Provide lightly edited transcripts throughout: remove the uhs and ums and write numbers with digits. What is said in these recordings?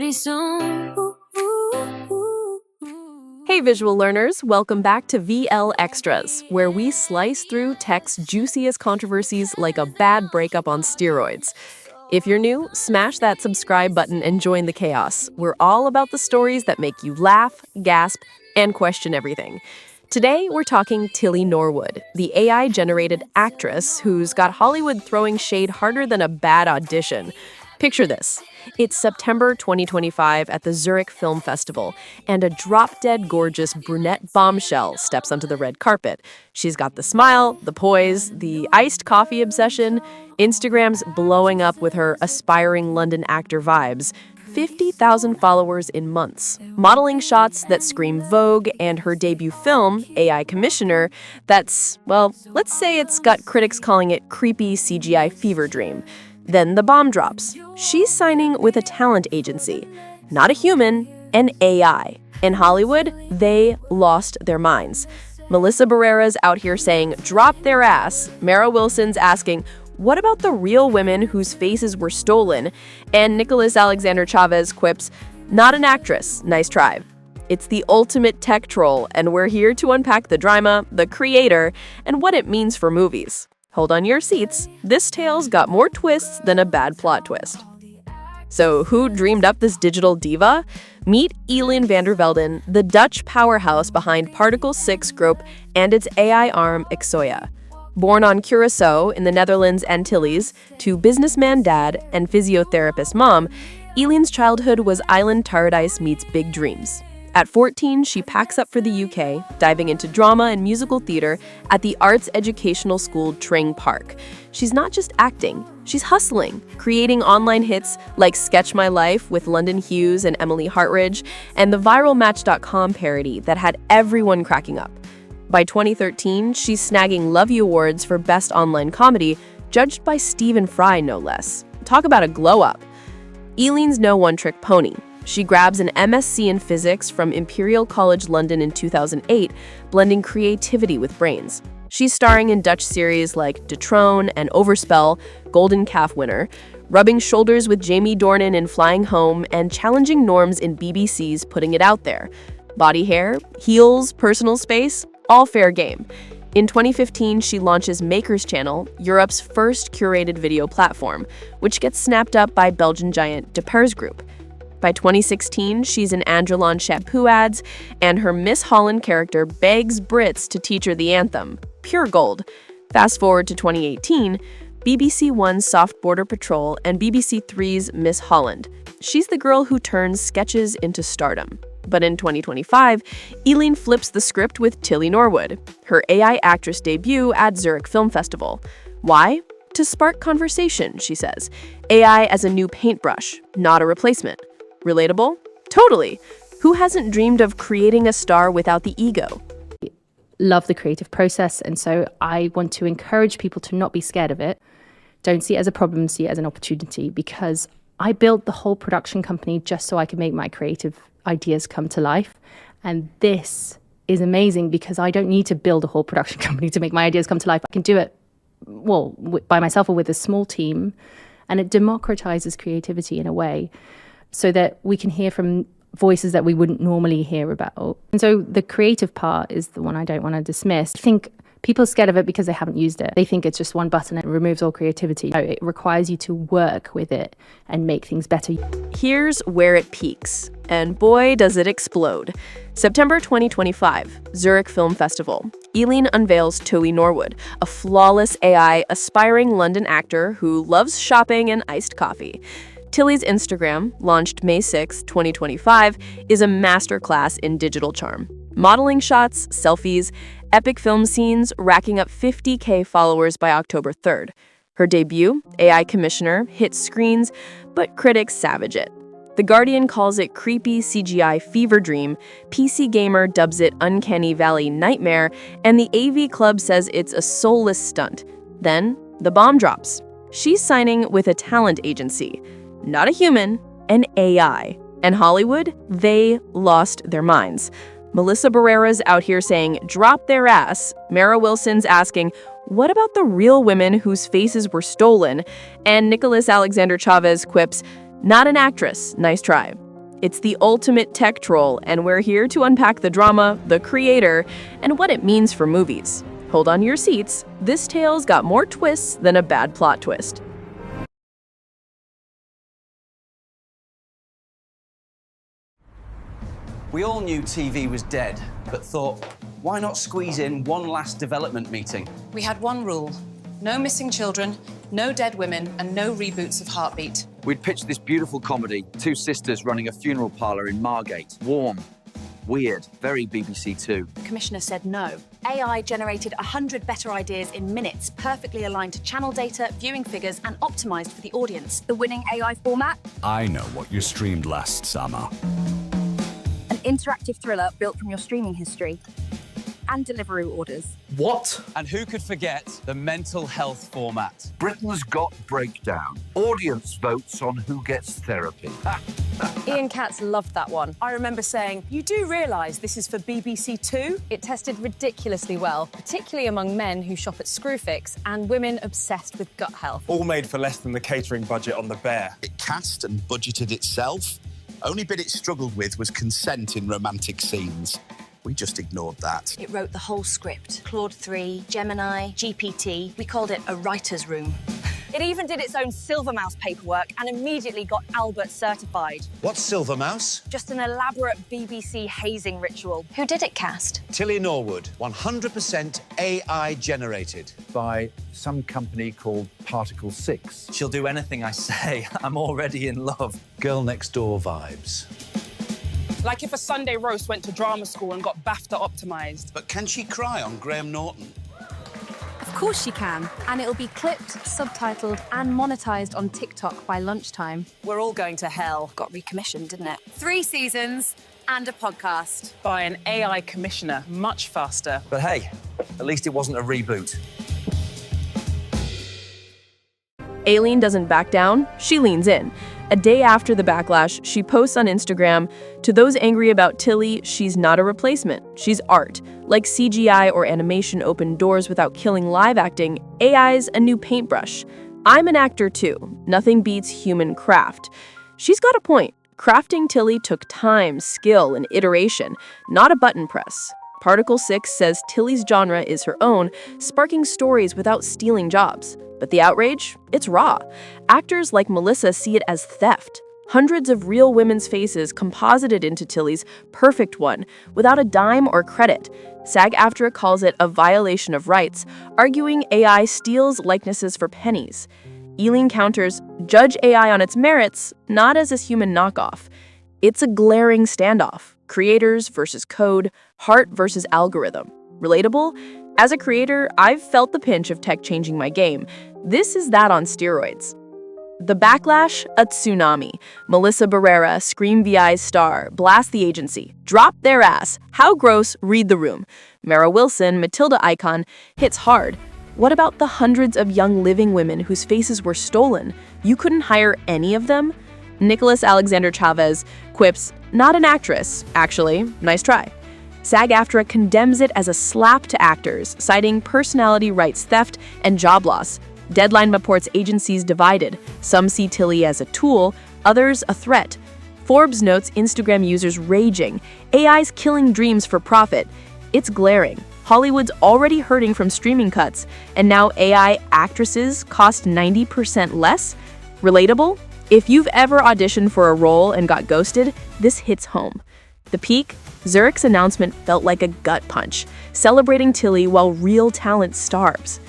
pretty soon. Hey visual learners, welcome back to VL Extras, where we slice through tech's juiciest controversies like a bad breakup on steroids. If you're new, smash that subscribe button and join the chaos. We're all about the stories that make you laugh, gasp, and question everything. Today, we're talking Tilly Norwood, the AI-generated actress who's got Hollywood throwing shade harder than a bad audition. Picture this. It's September 2025 at the Zurich Film Festival, and a drop-dead gorgeous brunette bombshell steps onto the red carpet. She's got the smile, the poise, the iced coffee obsession. Instagram's blowing up with her aspiring London actor vibes. 50,000 followers in months, modeling shots that scream Vogue, and her debut film, AI Commissioner, that's, well, let's say it's got critics calling it creepy CGI fever dream. Then the bomb drops. She's signing with a talent agency. Not a human, an AI. In Hollywood, they lost their minds. Melissa Barrera's out here saying, drop their ass. Mara Wilson's asking, what about the real women whose faces were stolen? And Nicholas Alexander Chavez quips, not an actress, nice try. It's the ultimate tech troll, and we're here to unpack the drama, the creator, and what it means for movies. Hold on your seats. This tale's got more twists than a bad plot twist. So who dreamed up this digital diva? Meet Eline Van der Velden, the Dutch powerhouse behind Particle6 Xicoia and its AI arm Xicoia. Born on Curaçao in the Netherlands Antilles to businessman dad and physiotherapist mom, Eline's childhood was island paradise meets big dreams. At 14, she packs up for the UK, diving into drama and musical theater at the arts educational school Tring Park. She's not just acting, she's hustling, creating online hits like Sketch My Life with London Hughes and Emily Hartridge, and the viral Match.com parody that had everyone cracking up. By 2013, she's snagging Lovie Awards for Best Online Comedy, judged by Stephen Fry, no less. Talk about a glow-up. Eline's no one-trick pony. She grabs an MSc in physics from Imperial College London in 2008, blending creativity with brains. She's starring in Dutch series like De Troon and Overspel, Golden Calf winner, rubbing shoulders with Jamie Dornan in Flying Home, and challenging norms in BBC's Putting It Out There. Body hair, heels, personal space, all fair game. In 2015, she launches Maker's Channel, Europe's first curated video platform, which gets snapped up by Belgian giant De Pers Group. By 2016, she's in Andrelon shampoo ads, and her Miss Holland character begs Brits to teach her the anthem, pure gold. Fast forward to 2018, BBC One's Soft Border Patrol and BBC Three's Miss Holland. She's the girl who turns sketches into stardom. But in 2025, Eline flips the script with Tilly Norwood, her AI actress debut at Zurich Film Festival. Why? To spark conversation, she says. AI as a new paintbrush, not a replacement. Relatable? Totally. Who hasn't dreamed of creating a star without the ego? Love the creative process, and so I want to encourage people to not be scared of it. Don't see it as a problem, see it as an opportunity, because I built the whole production company just so I could make my creative ideas come to life. And this is amazing because I don't need to build a whole production company to make my ideas come to life. I can do it, well, by myself or with a small team, and it democratizes creativity in a way so that we can hear from voices that we wouldn't normally hear about. And so the creative part is the one I don't want to dismiss. I think people are scared of it because they haven't used it. They think it's just one button and it removes all creativity. No, it requires you to work with it and make things better. Here's where it peaks. And boy, does it explode. September 2025, Zurich Film Festival. Eline unveils Tilly Norwood, a flawless AI aspiring London actor who loves shopping and iced coffee. Tilly's Instagram, launched May 6, 2025, is a masterclass in digital charm. Modeling shots, selfies, epic film scenes, racking up 50K followers by October 3rd. Her debut, AI Commissioner, hits screens, but critics savage it. The Guardian calls it creepy CGI fever dream, PC Gamer dubs it uncanny valley nightmare, and the AV Club says it's a soulless stunt. Then, the bomb drops. She's signing with a talent agency. Not a human, an AI. And Hollywood, they lost their minds. Melissa Barrera's out here saying, drop their ass. Mara Wilson's asking, what about the real women whose faces were stolen? And Nicholas Alexander Chavez quips, not an actress, nice try. It's the ultimate tech troll, and we're here to unpack the drama, the creator, and what it means for movies. Hold on to your seats. This tale's got more twists than a bad plot twist. We all knew TV was dead, but thought, why not squeeze in one last development meeting? We had one rule: no missing children, no dead women, and no reboots of Heartbeat. We'd pitched this beautiful comedy, two sisters running a funeral parlour in Margate. Warm, weird, very BBC Two. The commissioner said no. AI generated 100 better ideas in minutes, perfectly aligned to channel data, viewing figures, and optimised for the audience. The winning AI format? I know what you streamed last summer. An interactive thriller built from your streaming history and delivery orders. What? And who could forget the mental health format? Britain's Got Breakdown. Audience votes on who gets therapy. Ian Katz loved that one. I remember saying, you do realise this is for BBC Two? It tested ridiculously well, particularly among men who shop at Screwfix and women obsessed with gut health. All made for less than the catering budget on The Bear. It cast and budgeted itself. Only bit it struggled with was consent in romantic scenes. We just ignored that. It wrote the whole script. Claude 3, Gemini, GPT. We called it a writer's room. It even did its own Silver Mouse paperwork and immediately got Albert certified. What's Silver Mouse? Just an elaborate BBC hazing ritual. Who did it cast? Tilly Norwood, 100% AI generated. By some company called Particle6. She'll do anything I say. I'm already in love. Girl next door vibes. Like if a Sunday roast went to drama school and got BAFTA optimised. But can she cry on Graham Norton? Of course she can. And it'll be clipped, subtitled, and monetised on TikTok by lunchtime. We're all going to hell. Got recommissioned, didn't it? 3 seasons and a podcast. By an AI commissioner, much faster. But hey, at least it wasn't a reboot. Eline doesn't back down, she leans in. A day after the backlash, she posts on Instagram, "To those angry about Tilly, she's not a replacement. She's art. Like CGI or animation open doors without killing live acting, AI's a new paintbrush. I'm an actor too. Nothing beats human craft." She's got a point. Crafting Tilly took time, skill, and iteration, not a button press. Particle6 says Tilly's genre is her own, sparking stories without stealing jobs. But the outrage? It's raw. Actors like Melissa see it as theft. Hundreds of real women's faces composited into Tilly's perfect one, without a dime or credit. SAG-AFTRA calls it a violation of rights, arguing AI steals likenesses for pennies. Eline counters, judge AI on its merits, not as a human knockoff. It's a glaring standoff. Creators versus code, heart versus algorithm. Relatable? As a creator, I've felt the pinch of tech changing my game. This is that on steroids. The Backlash, a tsunami. Melissa Barrera, Scream VI's star, blast the agency. Drop their ass. How gross, read the room. Mara Wilson, Matilda icon, hits hard. What about the hundreds of young living women whose faces were stolen? You couldn't hire any of them? Nicholas Alexander Chavez quips, not an actress, actually, nice try. SAG-AFTRA condemns it as a slap to actors, citing personality rights theft and job loss. Deadline reports agencies divided. Some see Tilly as a tool, others a threat. Forbes notes Instagram users raging. AI's killing dreams for profit. It's glaring. Hollywood's already hurting from streaming cuts, and now AI actresses cost 90% less? Relatable? If you've ever auditioned for a role and got ghosted, this hits home. The peak? Zurich's announcement felt like a gut punch, celebrating Tilly while real talent starves.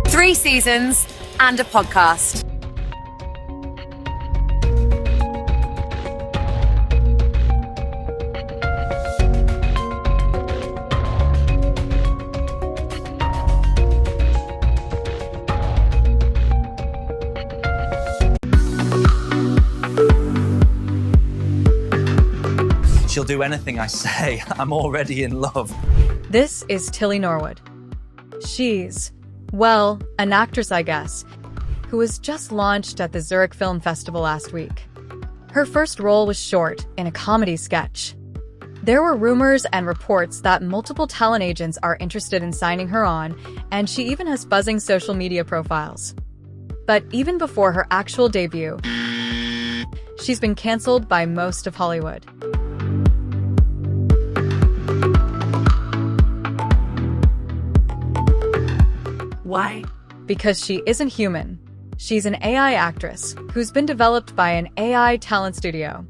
Three seasons and a podcast. She'll do anything I say. I'm already in love. This is Tilly Norwood. She's, well, an actress, I guess, who was just launched at the Zurich Film Festival last week. Her first role was short in a comedy sketch. There were rumors and reports that multiple talent agents are interested in signing her on, and she even has buzzing social media profiles. But even before her actual debut, she's been canceled by most of Hollywood. Why? Because she isn't human. She's an AI actress who's been developed by an AI talent studio.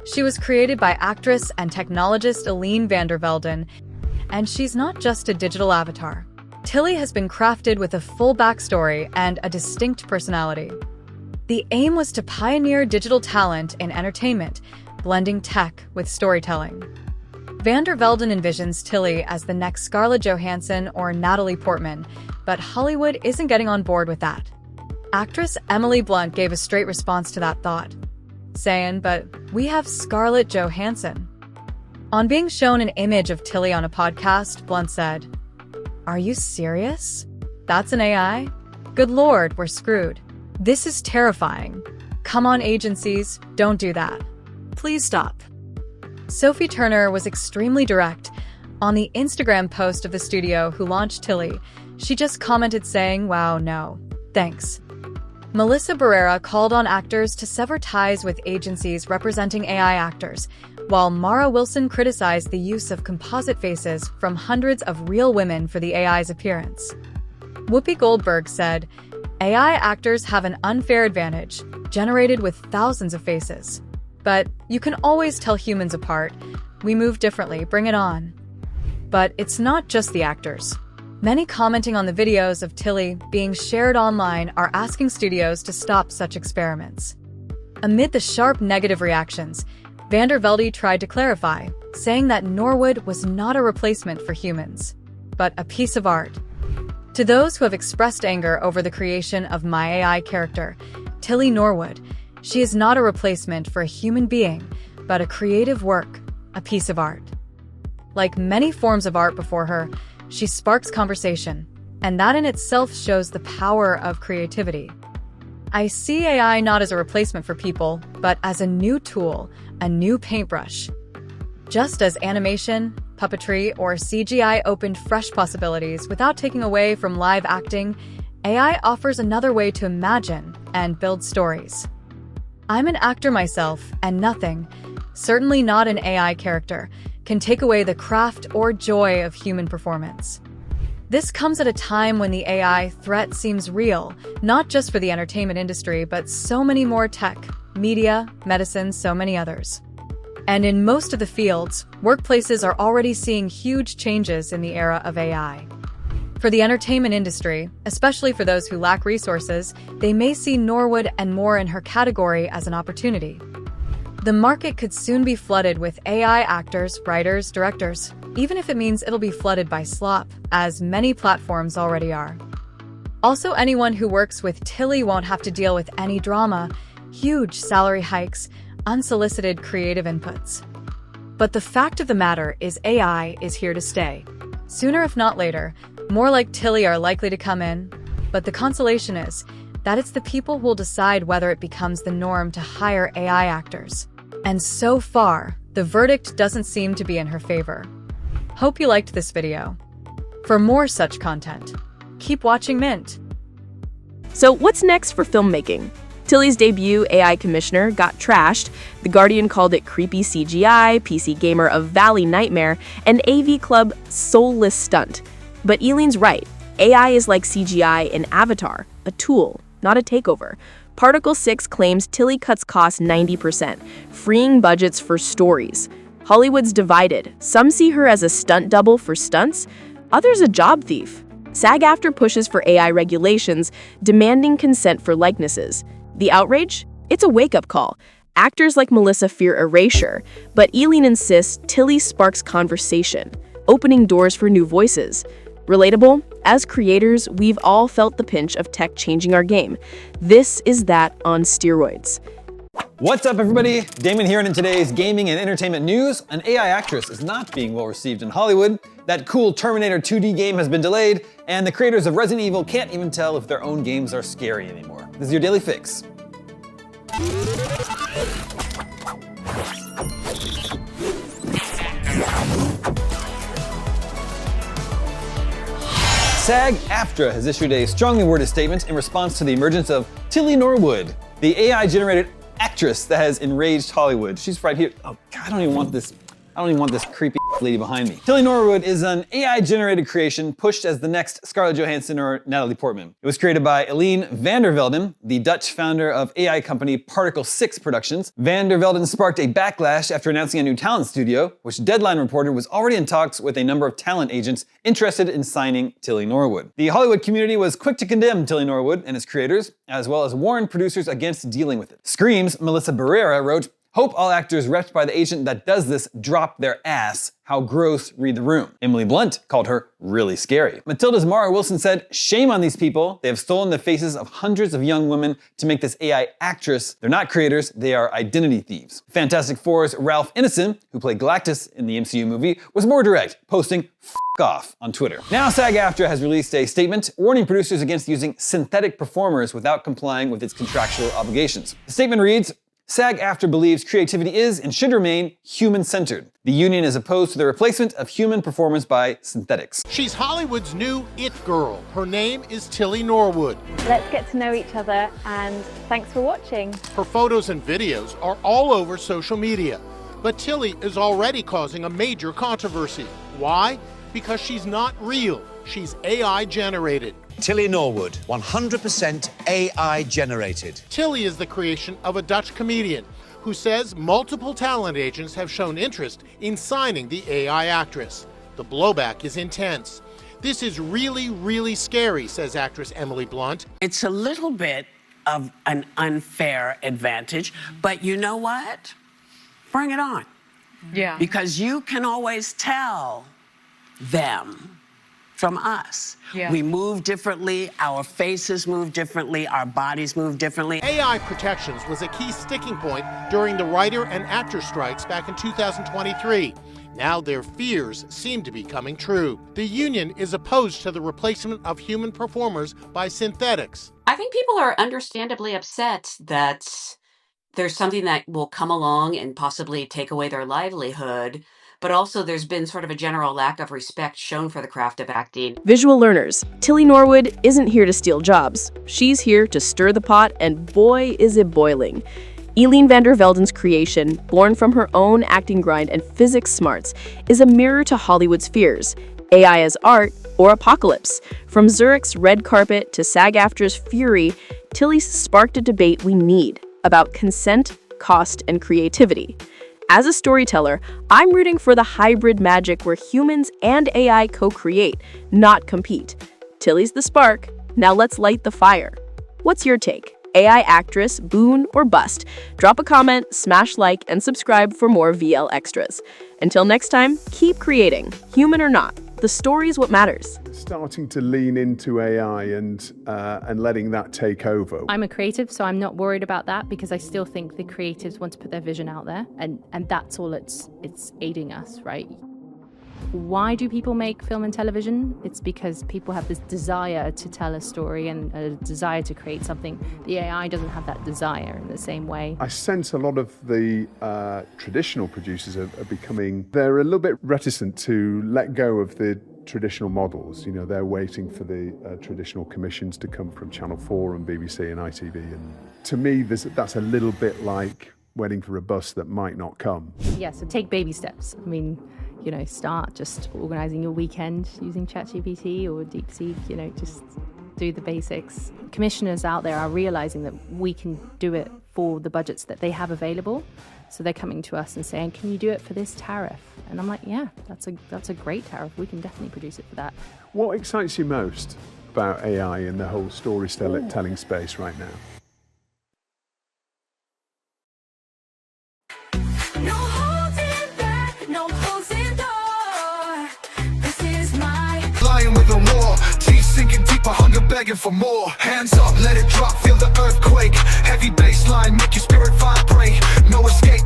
She was created by actress and technologist Eline Van der Velden, and she's not just a digital avatar. Tilly has been crafted with a full backstory and a distinct personality. The aim was to pioneer digital talent in entertainment, blending tech with storytelling. Van der Velden envisions Tilly as the next Scarlett Johansson or Natalie Portman, but Hollywood isn't getting on board with that. Actress Emily Blunt gave a straight response to that thought, saying, "But we have Scarlett Johansson." On being shown an image of Tilly on a podcast, Blunt said, "Are you serious? That's an AI? Good Lord, we're screwed. This is terrifying. Come on, agencies, don't do that. Please stop." Sophie Turner was extremely direct. On the Instagram post of the studio who launched Tilly, she just commented saying, "Wow, no, thanks." Melissa Barrera called on actors to sever ties with agencies representing AI actors, while Mara Wilson criticized the use of composite faces from hundreds of real women for the AI's appearance. Whoopi Goldberg said, "AI actors have an unfair advantage, generated with thousands of faces. But you can always tell humans apart. We move differently, bring it on." But it's not just the actors. Many commenting on the videos of Tilly being shared online are asking studios to stop such experiments. Amid the sharp negative reactions, Van der Velden tried to clarify, saying that Norwood was not a replacement for humans, but a piece of art. To those who have expressed anger over the creation of my AI character, Tilly Norwood, she is not a replacement for a human being, but a creative work, a piece of art. Like many forms of art before her, she sparks conversation, and that in itself shows the power of creativity. I see AI not as a replacement for people, but as a new tool, a new paintbrush. Just as animation, puppetry, or CGI opened fresh possibilities without taking away from live acting, AI offers another way to imagine and build stories. I'm an actor myself, and nothing, certainly not an AI character, can take away the craft or joy of human performance. This comes at a time when the AI threat seems real, not just for the entertainment industry, but so many more tech, media, medicine, so many others. And in most of the fields, workplaces are already seeing huge changes in the era of AI. For the entertainment industry, especially for those who lack resources, they may see Norwood and more in her category as an opportunity. The market could soon be flooded with AI actors, writers, directors, even if it means it'll be flooded by slop, as many platforms already are. Also, anyone who works with Tilly won't have to deal with any drama, huge salary hikes, unsolicited creative inputs. But the fact of the matter is AI is here to stay. Sooner if not later, more like Tilly are likely to come in, but the consolation is that it's the people who will decide whether it becomes the norm to hire AI actors. And so far, the verdict doesn't seem to be in her favor. Hope you liked this video. For more such content, keep watching Mint. So what's next for filmmaking? Tilly's debut AI commissioner got trashed. The Guardian called it creepy CGI, PC Gamer a valley nightmare, and AV Club soulless stunt. But Eline's right. AI is like CGI in Avatar, a tool, not a takeover. Particle6 claims Tilly cuts costs 90%, freeing budgets for stories. Hollywood's divided. Some see her as a stunt double for stunts, others a job thief. SAG-AFTRA pushes for AI regulations, demanding consent for likenesses. The outrage? It's a wake-up call. Actors like Melissa fear erasure, but Eline insists Tilly sparks conversation, opening doors for new voices. Relatable? As creators, we've all felt the pinch of tech changing our game. This is that on steroids. What's up, everybody? Damon here, and in today's gaming and entertainment news, an AI actress is not being well received in Hollywood, that cool Terminator 2D game has been delayed, and the creators of Resident Evil can't even tell if their own games are scary anymore. This is your Daily Fix. SAG-AFTRA has issued a strongly worded statement in response to the emergence of Tilly Norwood, the AI-generated actress that has enraged Hollywood. She's right here. Oh God, I don't even want this creepy lady behind me. Tilly Norwood is an AI-generated creation pushed as the next Scarlett Johansson or Natalie Portman. It was created by Eline Van der Velden, the Dutch founder of AI company Particle6 Productions. Van der Velden sparked a backlash after announcing a new talent studio, which Deadline reported was already in talks with a number of talent agents interested in signing Tilly Norwood. The Hollywood community was quick to condemn Tilly Norwood and its creators, as well as warn producers against dealing with it. Scream's Melissa Barrera wrote, "Hope all actors repped by the agent that does this drop their ass. How gross, read the room." Emily Blunt called her really scary. Matilda's Mara Wilson said, "Shame on these people. They have stolen the faces of hundreds of young women to make this AI actress. They're not creators, they are identity thieves." Fantastic Four's Ralph Ineson, who played Galactus in the MCU movie, was more direct, posting "F off" on Twitter. Now SAG-AFTRA has released a statement warning producers against using synthetic performers without complying with its contractual obligations. The statement reads, SAG-AFTRA believes creativity is and should remain human-centered. The union is opposed to the replacement of human performance by synthetics. She's Hollywood's new it girl. Her name is Tilly Norwood. Let's get to know each other, and thanks for watching. Her photos and videos are all over social media. But Tilly is already causing a major controversy. Why? Because she's not real. She's AI generated. Tilly Norwood, 100% AI generated. Tilly is the creation of a Dutch comedian who says multiple talent agents have shown interest in signing the AI actress. The blowback is intense. This is really, really scary, says actress Emily Blunt. It's a little bit of an unfair advantage, but you know what? Bring it on. Yeah. Because you can always tell them from us. Yeah. We move differently, our faces move differently, our bodies move differently. AI protections was a key sticking point during the writer and actor strikes back in 2023. Now their fears seem to be coming true. The union is opposed to the replacement of human performers by synthetics. I think people are understandably upset that there's something that will come along and possibly take away their livelihood. But also there's been sort of a general lack of respect shown for the craft of acting. Visual learners, Tilly Norwood isn't here to steal jobs. She's here to stir the pot, and boy is it boiling. Eline Van der Velden's creation, born from her own acting grind and physics smarts, is a mirror to Hollywood's fears. AI as art or apocalypse. From Zurich's red carpet to SAG-AFTRA's fury, Tilly sparked a debate we need about consent, cost, and creativity. As a storyteller, I'm rooting for the hybrid magic where humans and AI co-create, not compete. Tilly's the spark, now let's light the fire. What's your take? AI actress, boon, or bust? Drop a comment, smash like, and subscribe for more VL Extras. Until next time, keep creating, human or not. The story's what matters. Starting to lean into AI and letting that take over. I'm a creative, so I'm not worried about that because I still think the creatives want to put their vision out there, and that's all it's aiding us, right? Why do people make film and television? It's because people have this desire to tell a story and a desire to create something. The AI doesn't have that desire in the same way. I sense a lot of the traditional producers are becoming, they're a little bit reticent to let go of the traditional models. You know, they're waiting for the traditional commissions to come from Channel 4 and BBC and ITV. And to me, that's a little bit like waiting for a bus that might not come. Yeah, so take baby steps. I mean, you know, start just organizing your weekend using ChatGPT or DeepSeek, you know, just do the basics. Commissioners out there are realizing that we can do it for the budgets that they have available. So they're coming to us and saying, can you do it for this tariff? And I'm like, yeah, that's a great tariff. We can definitely produce it for that. What excites you most about AI and the whole storytelling space right now? With a roar, teeth sinking deeper, hunger begging for more. Hands up, let it drop, feel the earthquake. Heavy bass line, make your spirit vibrate. No escape.